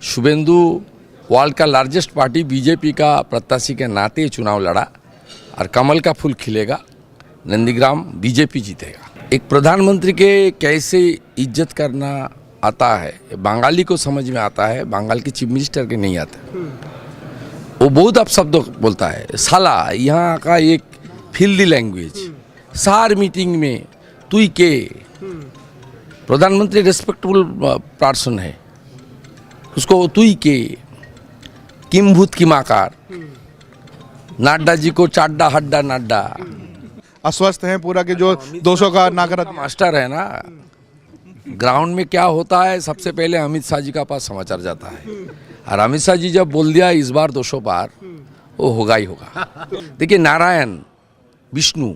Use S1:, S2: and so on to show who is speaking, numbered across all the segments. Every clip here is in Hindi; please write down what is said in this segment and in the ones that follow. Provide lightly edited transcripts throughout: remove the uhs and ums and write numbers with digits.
S1: शुभेंदु वर्ल्ड का लार्जेस्ट पार्टी बीजेपी का प्रत्याशी के नाते चुनाव लड़ा और कमल का फूल खिलेगा, नंदीग्राम बीजेपी जीतेगा। एक प्रधानमंत्री के कैसे इज्जत करना आता है बंगाली को समझ में आता है, बंगाल के चीफ मिनिस्टर के नहीं आता। वो बहुत अपशब्द बोलता है, साला यहाँ का एक फिल्दी लैंग्वेज। सार मीटिंग में तुई के प्रधानमंत्री रेस्पेक्टेबल पर्सन है, उसको तुई के किम्भूत की माकार, नाड्डा जी को चाड्डा हड्डा नाड्डा।
S2: अस्वस्थ हैं पूरा के जो 200 का नागरिक
S1: मास्टर है ना, ग्राउंड में क्या होता है सबसे पहले अमित शाह जी का पास समाचार जाता है, और अमित शाह जी जब बोल दिया इस बार 200 पार, वो होगा ही होगा। देखिए नारायण विष्णु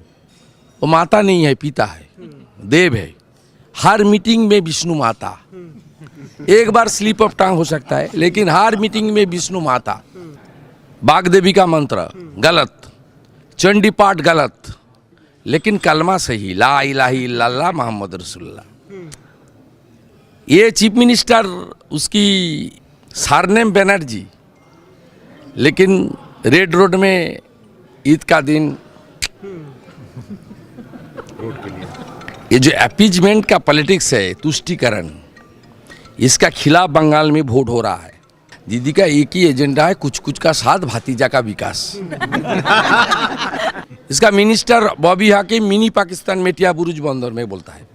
S1: वो माता नहीं है, पिता है, देव है। हर मीटिंग में विष्णु माता, एक बार स्लिप ऑफ टंग हो सकता है, लेकिन हर मीटिंग में विष्णु माता। बाग देवी का मंत्र गलत, चंडी पाठ गलत, लेकिन कलमा सही, ला इलाहा इल्लल्लाह मोहम्मद रसूलुल्लाह। ये चीफ मिनिस्टर उसकी सरनेम बनर्जी, लेकिन रेड रोड में ईद का दिन ये जो अपीजमेंट का पॉलिटिक्स है, तुष्टीकरण, इसका खिलाफ बंगाल में वोट हो रहा है। दीदी का एक ही एजेंडा है, कुछ कुछ का साथ भतीजा का विकास। इसका मिनिस्टर बॉबी हाकिम मिनी पाकिस्तान मेटिया बुरुज बंदर में बोलता है।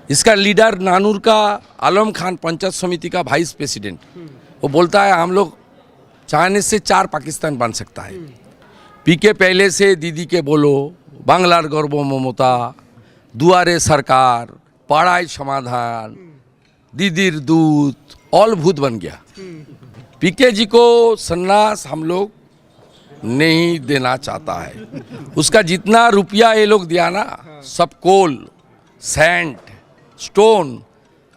S1: इसका लीडर नानूर का आलम खान पंचायत समिति का वाइस प्रेसिडेंट, वो बोलता है हम लोग चाहने से 4 पाकिस्तान बन सकता है। पीके पहले से दीदी के बोलो, बांग्लार गर्व ममता, दुआरे सरकार, पढ़ाई समाधान, दीदीर दूत, ऑल भूत बन गया। पीके जी को सन्यास हम लोग नहीं देना चाहता है। उसका जितना रुपया ये लोग दिया ना, सब कोल, सैंड, स्टोन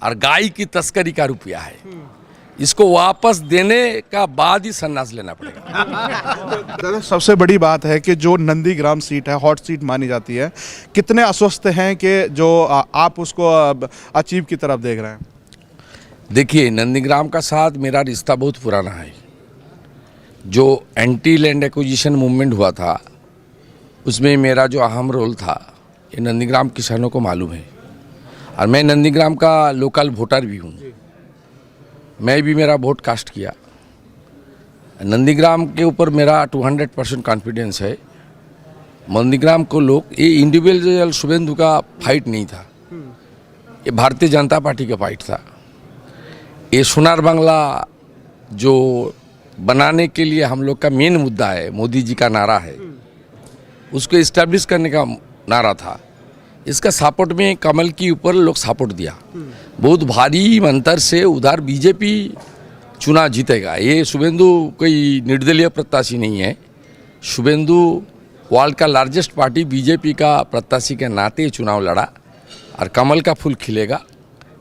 S1: और गाय की तस्करी का रुपया है। इसको वापस देने का बाद ही सन्यास लेना पड़ेगा।
S2: दादा सबसे बड़ी बात है कि जो नंदीग्राम सीट है, हॉट सीट मानी जाती है, कितने अस्वस्थ हैं कि जो आप उसको अचीव की तरफ देख रहे हैं?
S1: देखिए नंदीग्राम का साथ मेरा रिश्ता बहुत पुराना है। जो एंटी लैंड एक्विजिशन मूवमेंट हुआ था उसमें मेरा जो अहम रोल था, ये नंदीग्राम किसानों को मालूम है। और मैं नंदीग्राम का लोकल वोटर भी हूँ, मैं भी मेरा वोट कास्ट किया। नंदीग्राम के ऊपर मेरा 200% कॉन्फिडेंस है। नंदीग्राम को लोग, ये इंडिविजुअल शुभेंदु का फाइट नहीं था, ये भारतीय जनता पार्टी का फाइट था। ये सोनार बांग्ला जो बनाने के लिए हम लोग का मेन मुद्दा है, मोदी जी का नारा है, उसको इस्टेब्लिश करने का नारा था। इसका सपोर्ट में कमल के ऊपर लोग सपोर्ट दिया, बहुत भारी अंतर से उधर बीजेपी चुनाव जीतेगा। ये शुभेंदु कोई निर्दलीय प्रत्याशी नहीं है। शुभेंदु वर्ल्ड का लार्जेस्ट पार्टी बीजेपी का प्रत्याशी के नाते चुनाव लड़ा और कमल का फूल खिलेगा,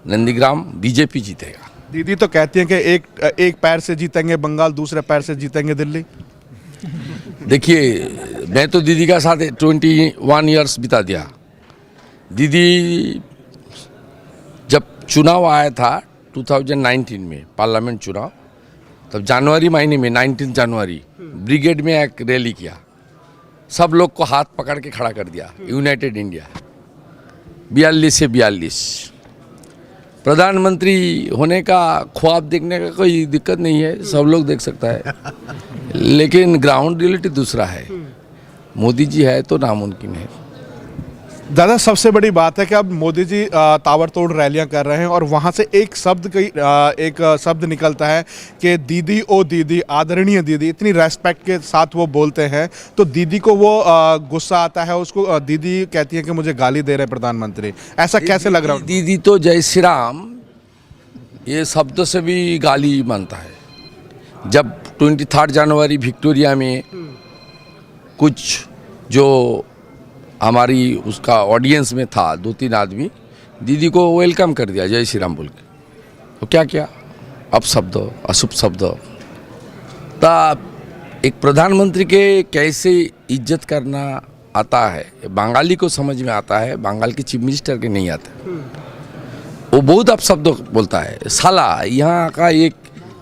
S1: नंदीग्राम बीजेपी जीतेगा।
S2: दीदी तो कहती हैं कि एक पैर से जीतेंगे बंगाल, दूसरे पैर से जीतेंगे दिल्ली।
S1: देखिए मैं तो दीदी का साथ 21 ईयर्स बिता दिया। दीदी जब चुनाव आया था 2019 में, पार्लियामेंट चुनाव, तब जनवरी महीने में 19 जनवरी ब्रिगेड में एक रैली किया, सब लोग को हाथ पकड़ के खड़ा कर दिया, यूनाइटेड इंडिया 42 से 42। प्रधानमंत्री होने का ख्वाब देखने का कोई दिक्कत नहीं है, सब लोग देख सकता है, लेकिन ग्राउंड रियलिटी दूसरा है। मोदी जी है तो नामुमकिन है।
S2: दादा सबसे बड़ी बात है कि अब मोदी जी ताबड़तोड़ रैलियां कर रहे हैं और वहां से एक शब्द निकलता है कि दीदी ओ दीदी, आदरणीय दीदी, इतनी रेस्पेक्ट के साथ वो बोलते हैं, तो दीदी को वो गुस्सा आता है। उसको दीदी कहती है कि मुझे गाली दे रहे प्रधानमंत्री, ऐसा कैसे लग रहा है?
S1: दीदी तो जय श्री राम ये शब्द से भी गाली मानता है। जब 23 जनवरी विक्टोरिया में कुछ जो हमारी उसका ऑडियंस में था 2-3 आदमी, दीदी को वेलकम कर दिया जय श्री राम बोल के, तो क्या क्या अपशब्द, अशुभ शब्द। तब एक प्रधानमंत्री के कैसे इज्जत करना आता है बंगाली को समझ में आता है, बंगाल के चीफ मिनिस्टर के नहीं आता। वो बहुत अपशब्द बोलता है, साला यहाँ का एक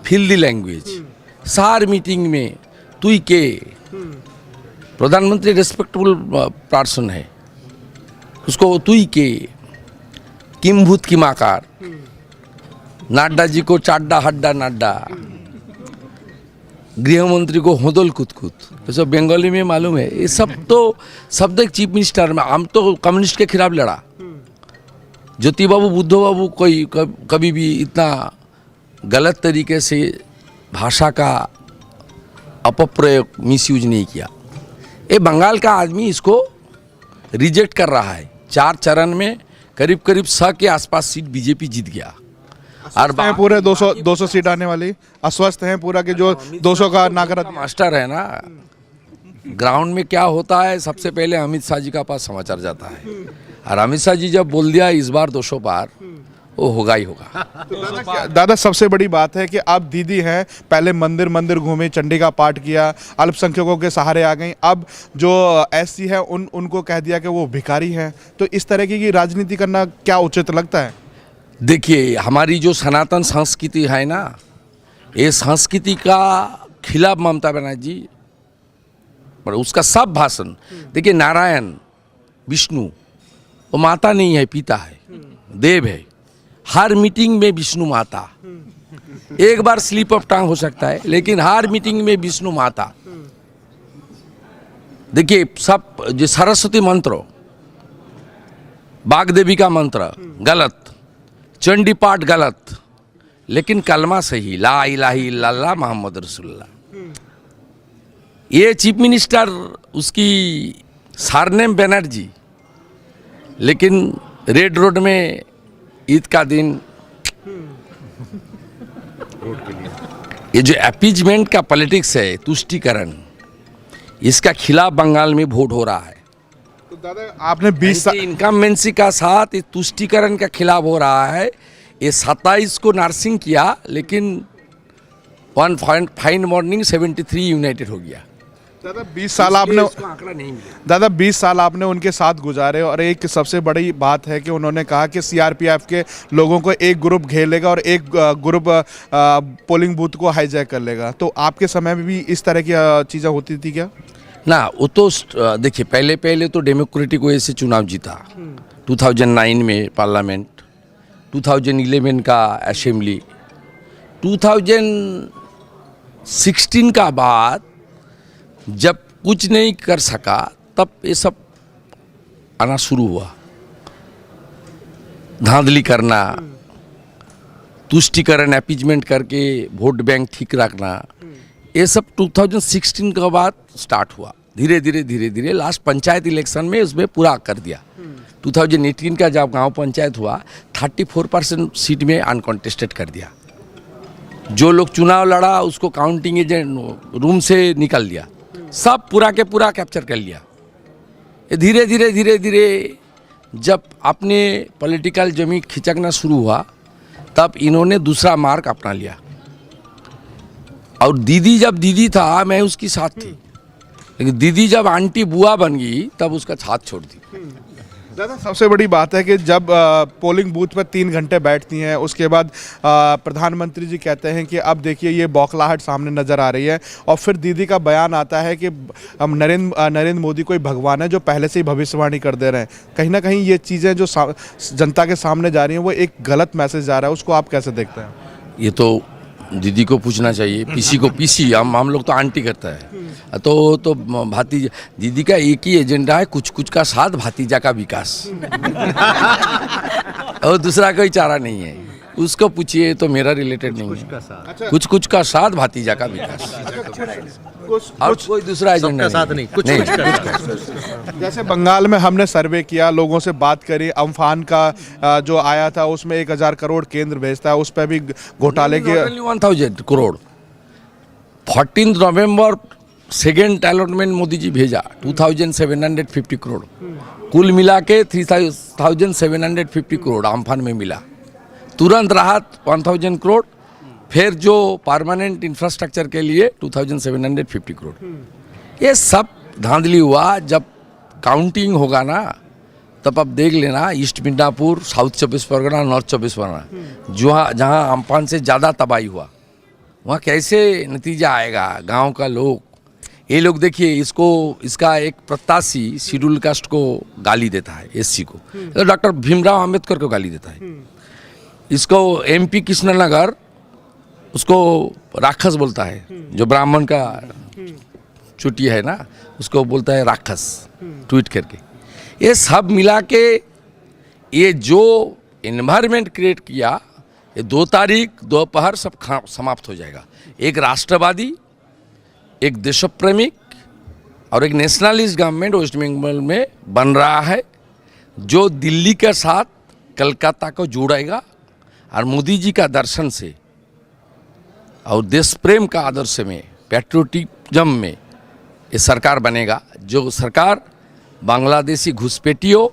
S1: फील द लैंग्वेज। सार मीटिंग में तुई के प्रधानमंत्री रेस्पेक्टेबल पर्सन है, उसको तुई के किम भूत किम आकार, नाड्डा जी को चाड्डा हड्डा नाड्डा, गृह मंत्री को होदल कुतकुत, ये सब बंगाली में मालूम है। ये सब तो शब्द एक चीफ मिनिस्टर में। हम तो कम्युनिस्ट के खिलाफ लड़ा। ज्योति बाबू बुद्धो बाबू कोई कभी भी इतना गलत तरीके से भाषा का अपप्रयोग मिसयूज नहीं किया। ये बंगाल का आदमी इसको रिजेक्ट कर रहा है। 4 चरण में करीब करीब 100 के आसपास सीट बीजेपी जीत गया। और
S2: हैं पूरे 200 सीट आने वाली, आश्वस्त हैं पूरा कि जो 200 का नागरिक
S1: मास्टर है ना, ग्राउंड में क्या होता है सबसे पहले अमित शाह जी का पास समाचार जाता है। और अमित शाह जी जब बोल दिया इस बार 200 पार, वो होगा ही होगा।
S2: दादा सबसे बड़ी बात है कि अब दीदी हैं, पहले मंदिर मंदिर घूमे, चंडी का पाठ किया, अल्पसंख्यकों के सहारे आ गई। अब जो एससी है उनको कह दिया कि वो भिखारी हैं। तो इस तरह की राजनीति करना क्या उचित लगता है?
S1: देखिए, हमारी जो सनातन संस्कृति है ना, ये संस्कृति का खिलाफ ममता बनर्जी पर उसका सब भाषण। देखिए, नारायण विष्णु वो माता नहीं है, पिता है, देव है। हर मीटिंग में विष्णु माता, एक बार स्लिप ऑफ टंग हो सकता है, लेकिन हर मीटिंग में विष्णु माता। देखिए, सब जो सरस्वती मंत्र, बागदेवी का मंत्र गलत, चंडी पाठ गलत, लेकिन कलमा सही, ला इलाहा इल्लल्लाह मोहम्मद रसूलुल्लाह। ये चीफ मिनिस्टर उसकी सरनेम बनर्जी, लेकिन रेड रोड में ईद का दिन ये जो अपीजमेंट का पॉलिटिक्स है, तुष्टीकरण, इसका खिलाफ बंगाल में वोट हो रहा है।
S2: तो दादा आपने 20
S1: इनकम्बेंसी का साथ ये तुष्टीकरण का खिलाफ हो रहा है। ये 27 को नर्सिंग किया, लेकिन वन फाइन मॉर्निंग 73 यूनाइटेड हो गया।
S2: दादा 20 साल आपने
S1: आंकड़ा नहीं मिला।
S2: दादा 20 साल आपने उनके साथ गुजारे, और एक सबसे बड़ी बात है कि उन्होंने कहा कि सीआरपीएफ के लोगों को एक ग्रुप घेर लेगा और एक ग्रुप पोलिंग बूथ को हाईजैक कर लेगा। तो आपके समय में भी इस तरह की चीज़ें होती थी क्या?
S1: ना, वो तो देखिए, पहले तो डेमोक्रेटिक वे से चुनाव जीता। 2009 में पार्लियामेंट, 2011 का असेंबली, 2016 का बाद जब कुछ नहीं कर सका, तब ये सब आना शुरू हुआ। धांधली करना, तुष्टीकरण, अपीजमेंट करके वोट बैंक ठीक रखना, ये सब 2016 के बाद स्टार्ट हुआ। धीरे धीरे लास्ट पंचायत इलेक्शन में उसमें पूरा कर दिया। 2018 का जब गांव पंचायत हुआ, 34% सीट में अनकॉन्टेस्टेड कर दिया। जो लोग चुनाव लड़ा उसको काउंटिंग एजेंट रूम से निकल दिया, सब पूरा के पूरा कैप्चर कर लिया। ये धीरे धीरे जब अपने पॉलिटिकल जमीन खिचकना शुरू हुआ, तब इन्होंने दूसरा मार्ग अपना लिया। और दीदी जब दीदी था, मैं उसकी साथ थी, लेकिन दीदी जब आंटी बुआ बन गई, तब उसका साथ छोड़ दी।
S2: दादा सबसे बड़ी बात है कि जब पोलिंग बूथ पर 3 घंटे बैठती हैं, उसके बाद प्रधानमंत्री जी कहते हैं कि अब देखिए ये बौखलाहट सामने नज़र आ रही है, और फिर दीदी का बयान आता है कि हम नरेंद्र मोदी कोई भगवान है जो पहले से ही भविष्यवाणी कर दे रहे हैं। कहीं ना कहीं ये चीज़ें जो जनता के सामने जा रही हैं, वो एक गलत मैसेज जा रहा है। उसको आप कैसे देखते हैं?
S1: ये तो दीदी को पूछना चाहिए। पीसी को पीसी, हम लोग तो आंटी करता है। तो भातीजा, दीदी का एक ही एजेंडा है, कुछ का साथ भातीजा का विकास और दूसरा कोई चारा नहीं है। उसको पूछिए, तो मेरा रिलेटेड नहीं है। कुछ का साथ भातीजा का विकास, और कोई दूसरा एजेंडा नहीं। कुछ
S2: जैसे बंगाल में हमने सर्वे किया, लोगों से बात करी, अम्फान का जो आया था उसमें 1000 करोड़ केंद्र भेजता है, उस पर भी घोटाले के
S1: 1000 करोड़। 14 नवंबर सेकेंड अलॉटमेंट मोदी जी भेजा, 2750 करोड़, कुल मिला के 3750 करोड़ अम्फान में मिला। तुरंत राहत 1000 करोड़, फिर जो परमानेंट इंफ्रास्ट्रक्चर के लिए 2750 करोड़। ये सब धांधली हुआ। जब काउंटिंग होगा ना, तब आप देख लेना, east Midnapore, south 24 Pargana, north 24 Pargana, जहाँ अम्फान से ज़्यादा तबाही हुआ, वहाँ कैसे नतीजा आएगा? गांव का लोग, ये लोग देखिए, इसका एक प्रत्याशी शेड्यूल कास्ट को गाली देता है, एससी को, तो डॉक्टर भीमराव अंबेडकर को गाली देता है। इसको एमपी कृष्णनगर उसको राक्षस बोलता है, जो ब्राह्मण का चुटी है ना, उसको बोलता है राक्षस, ट्वीट करके। ये सब मिला के ये जो एनवायरनमेंट क्रिएट किया, ये 2 तारीख दोपहर सब समाप्त हो जाएगा। एक राष्ट्रवादी, एक देशप्रेमिक और एक नेशनलिस्ट गवर्नमेंट वेस्ट बंगाल में बन रहा है, जो दिल्ली के साथ कलकत्ता को जोड़ेगा और मोदी जी का दर्शन से और देश प्रेम का आदर्श में, पैट्रियोटिज्म में ये सरकार बनेगा। जो सरकार बांग्लादेशी घुसपैठियों,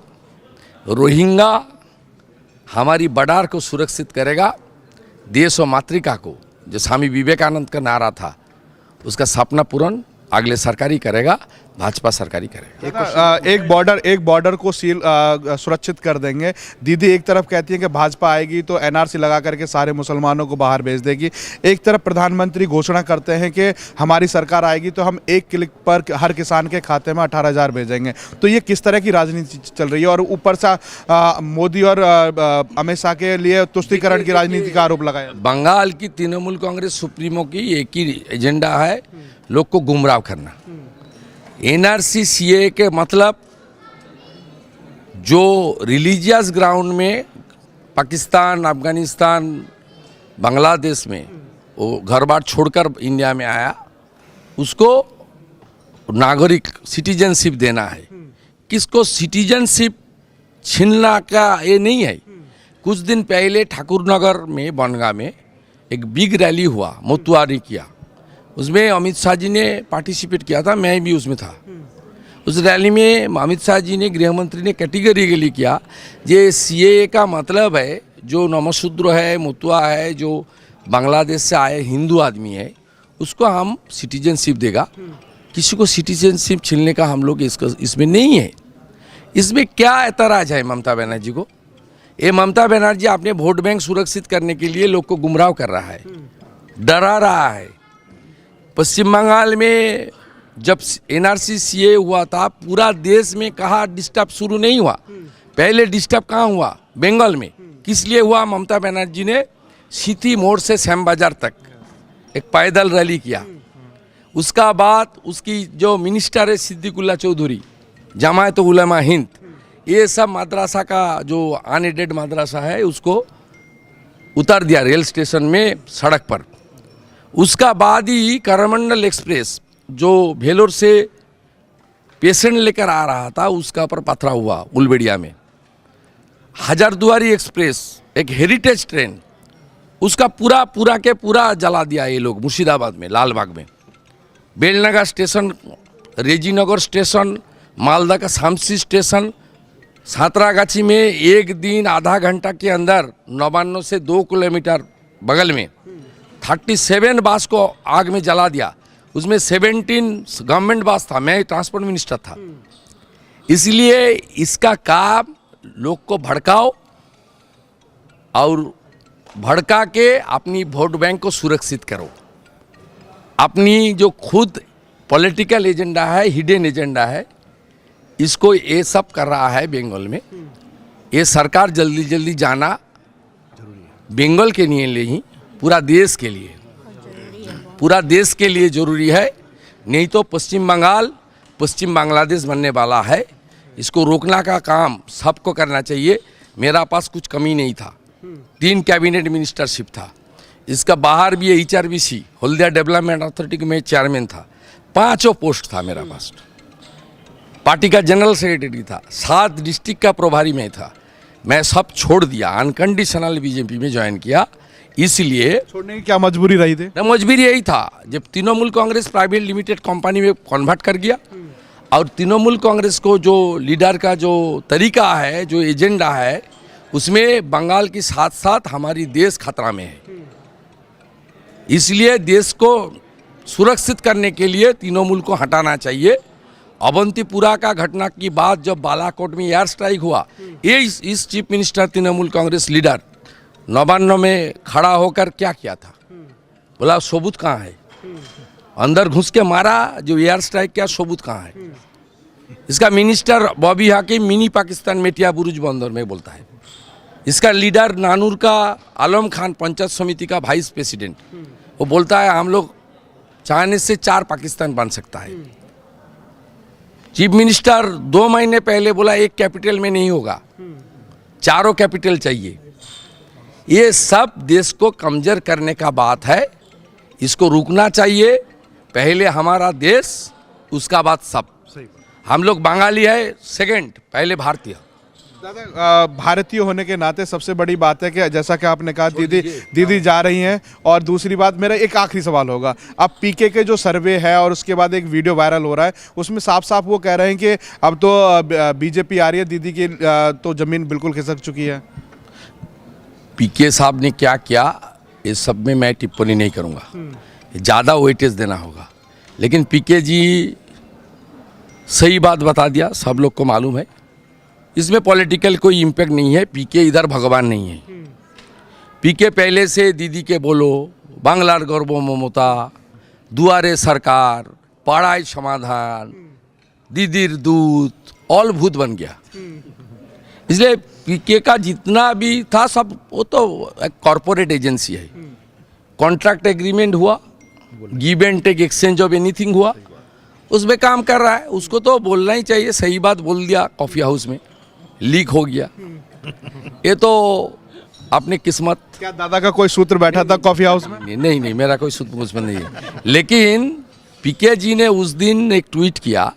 S1: रोहिंग्या, हमारी बॉर्डर को सुरक्षित करेगा, देश और मातृका को, जो स्वामी विवेकानंद का नारा था, उसका सपना पूर्ण अगले सरकारी करेगा, भाजपा सरकारी करेगा।
S2: एक बॉर्डर को सील सुरक्षित कर देंगे। दीदी एक तरफ कहती है कि भाजपा आएगी तो एनआरसी लगा करके सारे मुसलमानों को बाहर भेज देगी, एक तरफ प्रधानमंत्री घोषणा करते हैं कि हमारी सरकार आएगी तो हम एक क्लिक पर हर किसान के खाते में 18,000 भेजेंगे। तो ये किस तरह की राजनीति चल रही है? और ऊपर से मोदी और अमित शाह के लिए तुष्टीकरण की राजनीति का आरोप लगाया।
S1: बंगाल की तृणमूल कांग्रेस सुप्रीमो की एक ही एजेंडा है, लोग को गुमराह करना। एनआरसी सीए के मतलब जो रिलीजियस ग्राउंड में पाकिस्तान, अफगानिस्तान, बांग्लादेश में वो घर बार छोड़कर इंडिया में आया, उसको नागरिक सिटीजनशिप देना है। किसको सिटीजनशिप छीनना का ये नहीं है। कुछ दिन पहले ठाकुरनगर में, बनगा में एक बिग रैली हुआ, मोतुआरी किया, उसमें अमित शाह जी ने पार्टिसिपेट किया था, मैं भी उसमें था। उस रैली में अमित शाह जी ने, गृह मंत्री ने कैटेगरिकली किया, ये सीएए का मतलब है जो नमशूद्र है, मुतुआ है, जो बांग्लादेश से आए हिंदू आदमी है, उसको हम सिटीजनशिप देगा। किसी को सिटीजनशिप छीनने का हम लोग इसमें नहीं है। इसमें क्या ऐतराज है ममता बनर्जी को? ये ममता बनर्जी अपने वोट बैंक सुरक्षित करने के लिए लोग को गुमराह कर रहा है, डरा रहा है। पश्चिम बंगाल में जब एनआरसी सीए हुआ था, पूरा देश में कहा डिस्टर्ब शुरू नहीं हुआ, पहले डिस्टर्ब कहाँ हुआ? बंगाल में। किस लिए हुआ? ममता बनर्जी ने सिटी मोड़ से श्याम बाजार तक एक पैदल रैली किया। उसका बाद उसकी जो मिनिस्टर है सिद्दीकुल्ला चौधरी, जमायत उलमा हिंद, ये सब मदरसा का जो अनएडेड मदरसा है उसको उतार दिया रेल स्टेशन में, सड़क पर। उसका बाद ही करमंडल एक्सप्रेस जो भेलोर से पेशेंट लेकर आ रहा था, उसका पर पथरा हुआ उलबेड़िया में। हजारदुआरी एक्सप्रेस एक हेरिटेज ट्रेन, उसका पूरा के पूरा जला दिया ये लोग मुर्शिदाबाद में, लालबाग में। बेलनगर स्टेशन, रेजीनगर स्टेशन, मालदा का शामसी स्टेशन, सातरागाछी में एक दिन आधा घंटा के अंदर 99 से 2 किलोमीटर बगल में 37 बस को आग में जला दिया। उसमें 17 गवर्नमेंट बस था, मैं ट्रांसपोर्ट मिनिस्टर था। इसलिए इसका काम लोग को भड़काओ और भड़का के अपनी वोट बैंक को सुरक्षित करो। अपनी जो खुद पॉलिटिकल एजेंडा है, हिडन एजेंडा है, इसको ये सब कर रहा है बंगाल में। ये सरकार जल्दी जल्दी जाना बंगाल के लिए नहीं, पूरा देश के लिए, पूरा देश के लिए जरूरी है। नहीं तो पश्चिम बंगाल पश्चिम बांग्लादेश बनने वाला है। इसको रोकना का काम सबको करना चाहिए। मेरा पास कुछ कमी नहीं था, 3 कैबिनेट मिनिस्टरशिप था। इसका बाहर भी HRBC हल्दिया डेवलपमेंट अथॉरिटी में चेयरमैन था, 5 पोस्ट था मेरा पास। पार्टी का जनरल सेक्रेटरी था, 7 डिस्ट्रिक्ट का प्रभारी में था। मैं सब छोड़ दिया, अनकंडीशनल बीजेपी में ज्वाइन किया। इसलिए
S2: छोड़ने की क्या मजबूरी रही थी?
S1: मजबूरी यही था, जब Trinamool Congress private limited company में कन्वर्ट कर गया और तृणमूल कांग्रेस को जो लीडर का जो तरीका है, जो एजेंडा है, उसमें बंगाल के साथ साथ हमारी देश खतरा में है। इसलिए देश को सुरक्षित करने के लिए तृणमूल को हटाना चाहिए। अवंतीपुरा का घटना की बात जब बालाकोट में एयर स्ट्राइक हुआ, ये इस chief minister Trinamool Congress leader 99 में खड़ा होकर क्या किया था? बोला सबूत कहाँ है? अंदर घुस के मारा, जो एयर स्ट्राइक किया, सबूत कहाँ है? इसका मिनिस्टर बॉबी हाकिम मिनी पाकिस्तान मेटिया बुरुज बंदर में बोलता है। इसका लीडर नानूर का आलम खान पंचायत समिति का वाइस प्रेसिडेंट, वो बोलता है हम लोग चाहने से 4 पाकिस्तान बन सकता है। चीफ मिनिस्टर 2 महीने पहले बोला एक कैपिटल में नहीं होगा, 4 कैपिटल चाहिए। ये सब देश को कमजोर करने का बात है, इसको रुकना चाहिए। पहले हमारा देश, उसका बाद सब। हम लोग बंगाली है सेकंड, पहले भारतीय।
S2: दादा भारतीय होने के नाते सबसे बड़ी बात है कि जैसा कि आपने कहा दीदी जा रही हैं, और दूसरी बात मेरा एक आखिरी सवाल होगा। अब पीके के जो सर्वे है और उसके बाद एक वीडियो वायरल हो रहा है, उसमें साफ साफ वो कह रहे हैं कि अब तो बीजेपी आ रही है, दीदी की तो जमीन बिल्कुल खिसक चुकी है।
S1: पीके साहब ने क्या किया इस सब में मैं टिप्पणी नहीं करूंगा, ज़्यादा वेटेज देना होगा। लेकिन पीके जी सही बात बता दिया, सब लोग को मालूम है, इसमें पॉलिटिकल कोई इम्पैक्ट नहीं है। पीके इधर भगवान नहीं है। पीके पहले से दीदी के बोलो, बांग्लार गर्व ममता, दुआरे सरकार, पढ़ाई समाधान, दीदीर दूत, ऑल भूत बन गया। इसलिए पीके का जितना भी था सब, वो तो एक कॉरपोरेट एजेंसी है। कॉन्ट्रैक्ट एग्रीमेंट हुआ, give and take exchange of anything हुआ, उसमें काम कर रहा है। उसको तो बोलना ही चाहिए, सही बात बोल दिया। कॉफ़ी हाउस में लीक हो गया, ये तो अपनी किस्मत।
S2: क्या दादा का कोई सूत्र बैठा था कॉफी हाउस में?
S1: नहीं, मेरा कोई सूत्र उसमें नहीं है। लेकिन पीके जी ने उस दिन एक ट्वीट किया,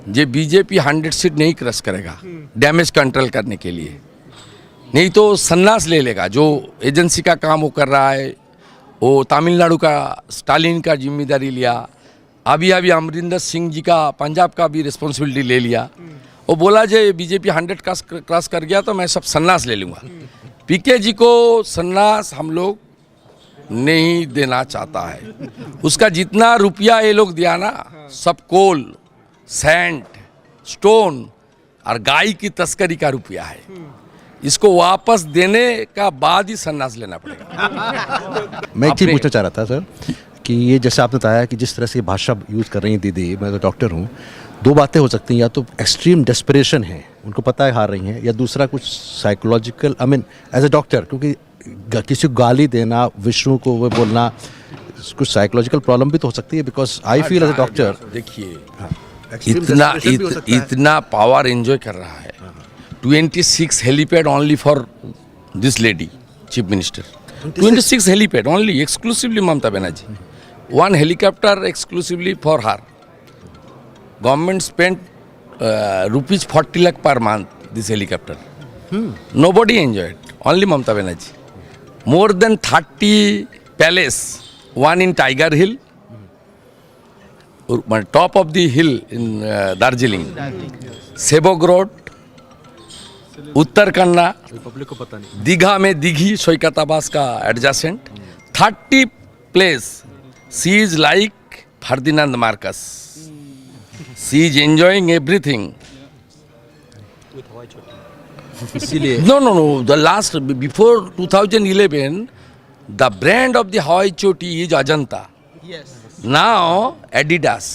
S1: जे बीजेपी 100 सीट नहीं क्रश करेगा डैमेज कंट्रोल करने के लिए, नहीं तो सन्यास ले लेगा। जो एजेंसी का काम वो कर रहा है, वो तमिलनाडु का स्टालिन का जिम्मेदारी लिया, अभी अमरिंदर सिंह जी का पंजाब का भी रिस्पॉन्सिबिलिटी ले लिया। वो बोला जे बीजेपी 100 क्रॉस कर गया तो मैं सब सन्यास ले लूँगा। पीके जी को सन्यास हम लोग नहीं देना चाहता है। उसका जितना रुपया ये लोग दिया ना, सब कोल, सैंड, स्टोन और गाय की तस्करी का रुपया है। इसको वापस देने का बाद ही सन्यास लेना पड़ेगा।
S3: मैं एक चीज़ पूछना चाह रहा था सर, कि ये जैसे आपने बताया कि जिस तरह से भाषा यूज़ कर रही हैं दीदी, मैं तो डॉक्टर हूँ, 2 बातें हो सकती हैं। या तो एक्सट्रीम डेस्परेशन है, उनको पता है हार रही हैं, या दूसरा कुछ psychological, I mean as a doctor, क्योंकि किसी को गाली देना, विष्णु को वो बोलना, कुछ साइकोलॉजिकल प्रॉब्लम भी तो हो सकती है। Because I feel as a doctor,
S1: देखिए इतना पावर एंजॉय कर रहा है। 26 helipad only for this lady chief minister. 26 helipad only, exclusively Mamata Banerjee. 1 helicopter exclusively for her. Government spent rupees 40 lakh per month this helicopter. Nobody enjoyed, only Mamata Banerjee. More than 30 palace, one in Tiger Hill, top of the hill in Darjeeling, Sebok Road, उत्तर कन्ना, दीघा में दीघी सोईकाताबास का adjacent, 30 place. She is like Ferdinand Marcus. She is enjoying everything. No. The last, before 2011, the brand of the Hawaii Choti is Ajanta. Yes. Now Adidas.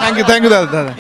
S2: Thank you, दादा।